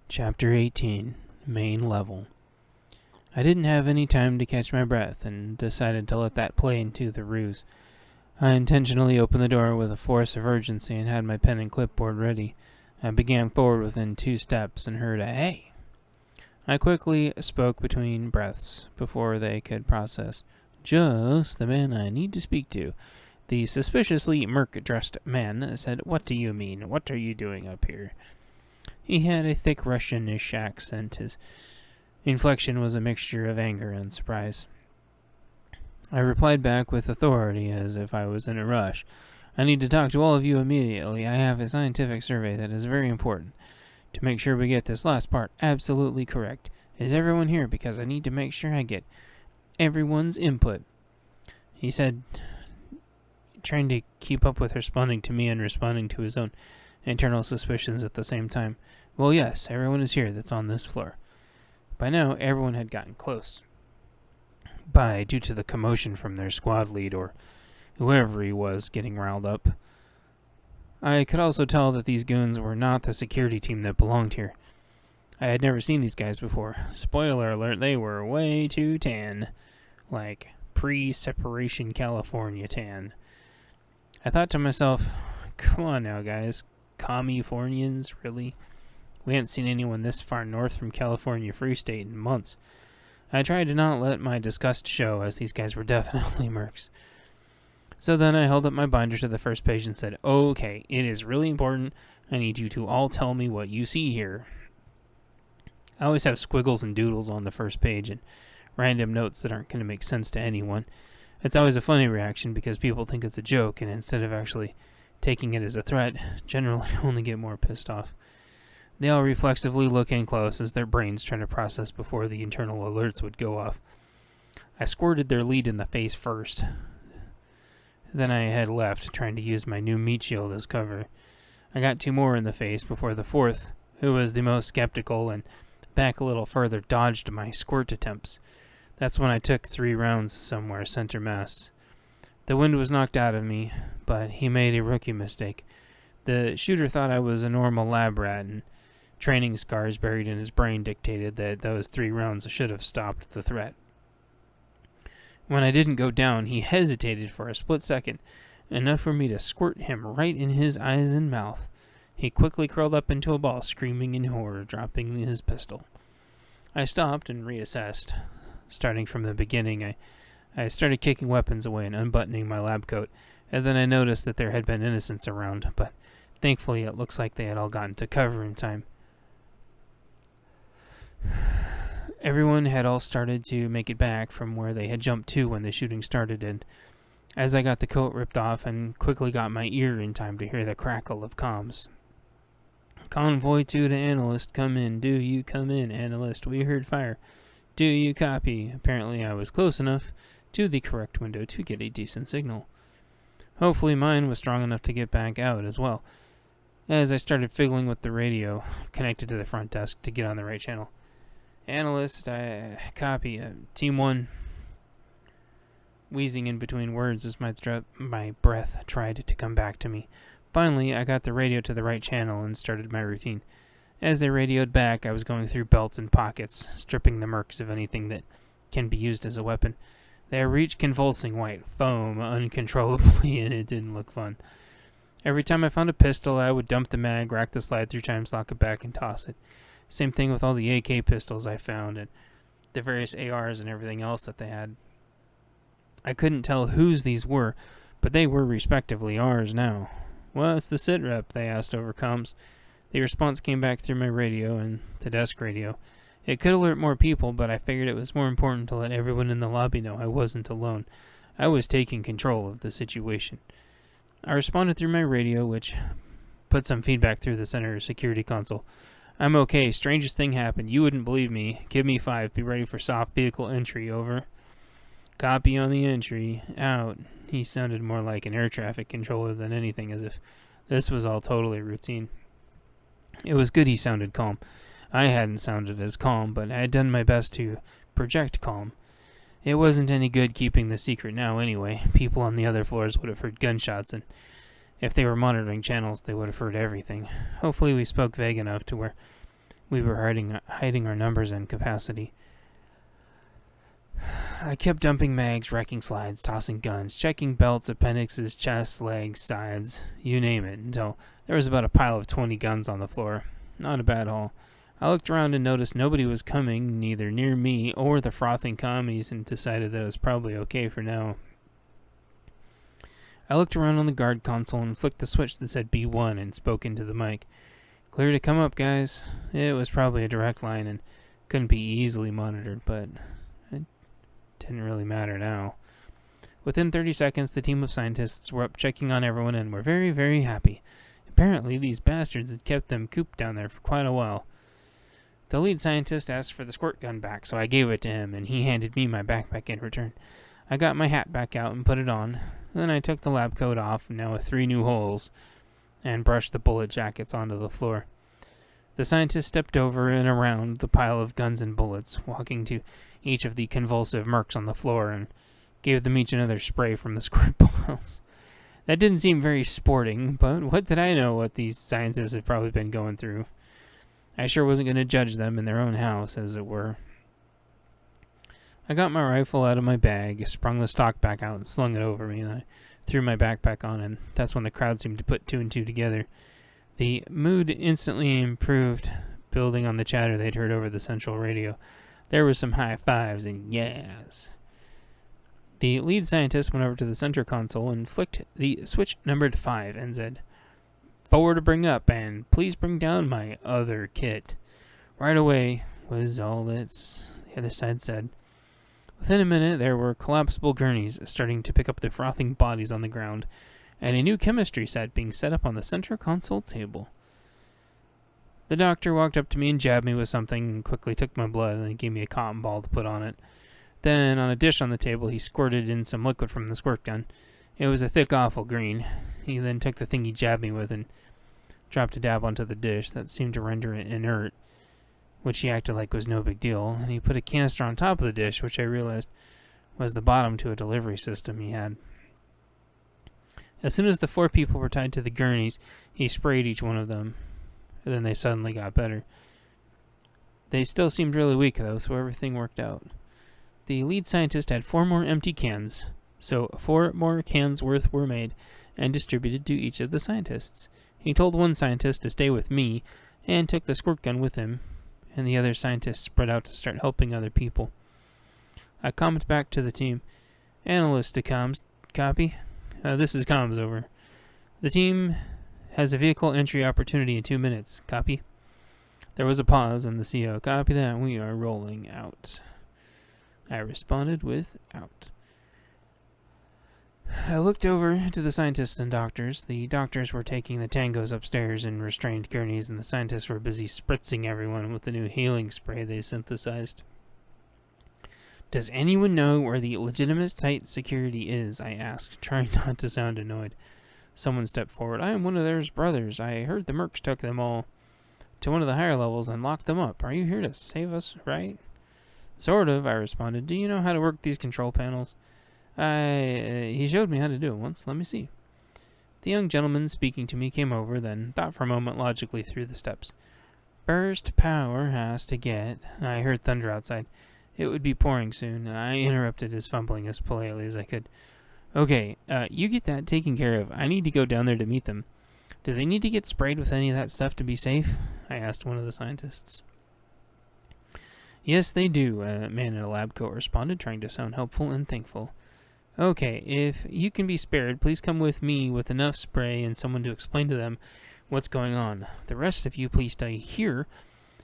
Chapter 18, Main Level. I didn't have any time to catch my breath and decided to let that play into the ruse. I intentionally opened the door with a force of urgency and had my pen and clipboard ready. I began forward within 2 steps and heard a "hey." I quickly spoke between breaths before they could process. "Just the man I need to speak to." The suspiciously murk-dressed man said, "What do you mean? What are you doing up here?" He had a thick Russianish accent. His inflection was a mixture of anger and surprise. I replied back with authority, as if I was in a rush. "I need to talk to all of you immediately. I have a scientific survey that is very important. To make sure we get this last part absolutely correct. Is everyone here? Because I need to make sure I get everyone's input." He said, trying to keep up with responding to me and responding to his own internal suspicions at the same time. "Well, yes, everyone is here that's on this floor." By now, everyone had gotten close. Due to the commotion from their squad lead, or whoever he was, getting riled up. I could also tell that these goons were not the security team that belonged here. I had never seen these guys before. Spoiler alert, they were way too tan. Like, pre-separation California tan. I thought to myself, come on now, guys. Californians, really? We hadn't seen anyone this far north from California Free State in months. I tried to not let my disgust show, as these guys were definitely mercs. So then I held up my binder to the first page and said, "Okay, it is really important. I need you to all tell me what you see here." I always have squiggles and doodles on the first page and random notes that aren't going to make sense to anyone. It's always a funny reaction because people think it's a joke, and instead of actually taking it as a threat, generally only get more pissed off. They all reflexively look in close as their brains try to process before the internal alerts would go off. I squirted their lead in the face first. Then I had left, trying to use my new meat shield as cover. I got 2 more in the face before the 4th, who was the most skeptical and back a little further, dodged my squirt attempts. That's when I took 3 rounds somewhere center mass. The wind was knocked out of me, but he made a rookie mistake. The shooter thought I was a normal lab rat, and training scars buried in his brain dictated that those 3 rounds should have stopped the threat. When I didn't go down, he hesitated for a split second, enough for me to squirt him right in his eyes and mouth. He quickly curled up into a ball, screaming in horror, dropping his pistol. I stopped and reassessed. Starting from the beginning, I started kicking weapons away and unbuttoning my lab coat, and then I noticed that there had been innocents around, but thankfully it looks like they had all gotten to cover in time. Everyone had all started to make it back from where they had jumped to when the shooting started, and as I got the coat ripped off and quickly got my ear in time to hear the crackle of comms. "Convoy 2 to analyst, come in. Do you come in, analyst? We heard fire. Do you copy?" Apparently I was close enough to the correct window to get a decent signal. Hopefully mine was strong enough to get back out as well, as I started fiddling with the radio connected to the front desk to get on the right channel. "Analyst, I copy. Team 1. Wheezing in between words as my breath tried to come back to me. Finally, I got the radio to the right channel and started my routine. As they radioed back, I was going through belts and pockets, stripping the mercs of anything that can be used as a weapon. They reached convulsing white foam uncontrollably, and it didn't look fun. Every time I found a pistol, I would dump the mag, rack the slide 3 times, lock it back, and toss it. Same thing with all the AK pistols I found, and the various ARs and everything else that they had. I couldn't tell whose these were, but they were respectively ours now. "What's the sit rep?" they asked over comms. The response came back through my radio and the desk radio. It could alert more people, but I figured it was more important to let everyone in the lobby know I wasn't alone. I was taking control of the situation. I responded through my radio, which put some feedback through the center security console. "I'm okay. Strangest thing happened. You wouldn't believe me. Give me 5. Be ready for soft vehicle entry. Over." "Copy on the entry. Out." He sounded more like an air traffic controller than anything, as if this was all totally routine. It was good he sounded calm. I hadn't sounded as calm, but I had done my best to project calm. It wasn't any good keeping the secret now anyway. People on the other floors would have heard gunshots, and if they were monitoring channels, they would have heard everything. Hopefully we spoke vague enough to where we were hiding our numbers and capacity. I kept dumping mags, wrecking slides, tossing guns, checking belts, appendixes, chests, legs, sides, you name it, until there was about a pile of 20 guns on the floor. Not a bad haul. I looked around and noticed nobody was coming, neither near me or the frothing commies, and decided that it was probably okay for now. I looked around on the guard console and flicked the switch that said B1 and spoke into the mic. Clear to come up, guys. It was probably a direct line and couldn't be easily monitored, but it didn't really matter now. Within 30 seconds, the team of scientists were up checking on everyone and were very, very happy. Apparently, these bastards had kept them cooped down there for quite a while. The lead scientist asked for the squirt gun back, so I gave it to him, and he handed me my backpack in return. I got my hat back out and put it on. Then I took the lab coat off, now with 3 new holes, and brushed the bullet jackets onto the floor. The scientist stepped over and around the pile of guns and bullets, walking to each of the convulsive mercs on the floor, and gave them each another spray from the squirt bottles. That didn't seem very sporting, but what did I know what these scientists had probably been going through? I sure wasn't going to judge them in their own house, as it were. I got my rifle out of my bag, sprung the stock back out, and slung it over me, and I threw my backpack on, and that's when the crowd seemed to put 2 and 2 together. The mood instantly improved, building on the chatter they'd heard over the central radio. There were some high fives and yes. The lead scientist went over to the center console and flicked the switch numbered 5 and said, "Forward to bring up, and please bring down my other kit." "Right away," was all the other side said. Within a minute, there were collapsible gurneys starting to pick up the frothing bodies on the ground, and a new chemistry set being set up on the center console table. The doctor walked up to me and jabbed me with something and quickly took my blood and gave me a cotton ball to put on it. Then, on a dish on the table, he squirted in some liquid from the squirt gun. It was a thick, awful green. He then took the thing he jabbed me with and dropped a dab onto the dish that seemed to render it inert, which he acted like was no big deal, and he put a canister on top of the dish, which I realized was the bottom to a delivery system he had. As soon as the 4 people were tied to the gurneys, he sprayed each one of them, and then they suddenly got better. They still seemed really weak, though, so everything worked out. The lead scientist had 4 more empty cans, so 4 more cans worth were made and distributed to each of the scientists. He told one scientist to stay with me and took the squirt gun with him, and the other scientists spread out to start helping other people. I commented back to the team. "Analyst to comms, copy. This is comms, over. The team has a vehicle entry opportunity in 2 minutes, copy." There was a pause, and the CO, "Copy that, we are rolling out." I responded with "out." I looked over to the scientists and doctors. The doctors were taking the tangos upstairs in restrained gurneys, and the scientists were busy spritzing everyone with the new healing spray they synthesized. "Does anyone know where the legitimate site security is?" I asked, trying not to sound annoyed. Someone stepped forward. "I am one of their brothers. I heard the mercs took them all to one of the higher levels and locked them up. Are you here to save us, right?" "Sort of," I responded. "Do you know how to work these control panels?" He showed me how to do it once. Let me see." The young gentleman speaking to me came over, then thought for a moment logically through the steps. "Burst power has to get..." I heard thunder outside. It would be pouring soon, and I interrupted his fumbling as politely as I could. "Okay, you get that taken care of. I need to go down there to meet them. Do they need to get sprayed with any of that stuff to be safe?" I asked one of the scientists. "Yes, they do," a man in a lab coat responded, trying to sound helpful and thankful. "Okay, if you can be spared, please come with me with enough spray and someone to explain to them what's going on. The rest of you, please stay here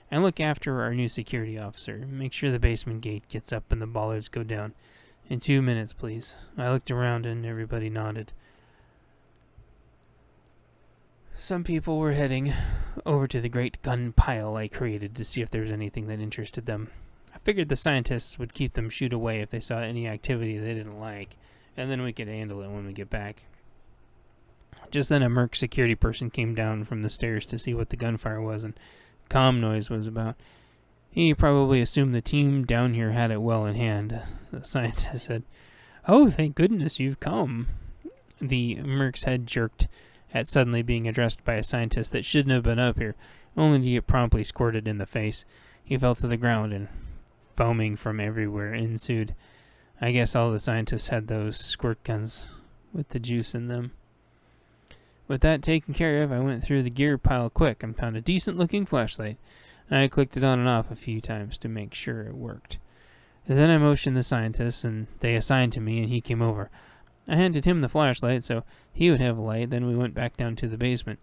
and look after our new security officer. Make sure the basement gate gets up and the bollards go down. In 2 minutes, please." I looked around and everybody nodded. Some people were heading over to the great gun pile I created to see if there was anything that interested them. I figured the scientists would keep them shooed away if they saw any activity they didn't like, and then we could handle it when we get back. Just then a merc security person came down from the stairs to see what the gunfire was and comm noise was about. He probably assumed the team down here had it well in hand. The scientist said, "Oh, thank goodness you've come." The merc's head jerked, at suddenly being addressed by a scientist that shouldn't have been up here, only to get promptly squirted in the face. He fell to the ground, and foaming from everywhere ensued. I guess all the scientists had those squirt guns with the juice in them. With that taken care of, I went through the gear pile quick and found a decent-looking flashlight. I clicked it on and off a few times to make sure it worked. And then I motioned the scientists, and they assigned to me, and he came over. I handed him the flashlight so he would have a light, then we went back down to the basement.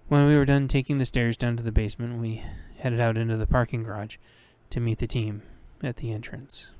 When we were done taking the stairs down to the basement, we headed out into the parking garage to meet the team at the entrance.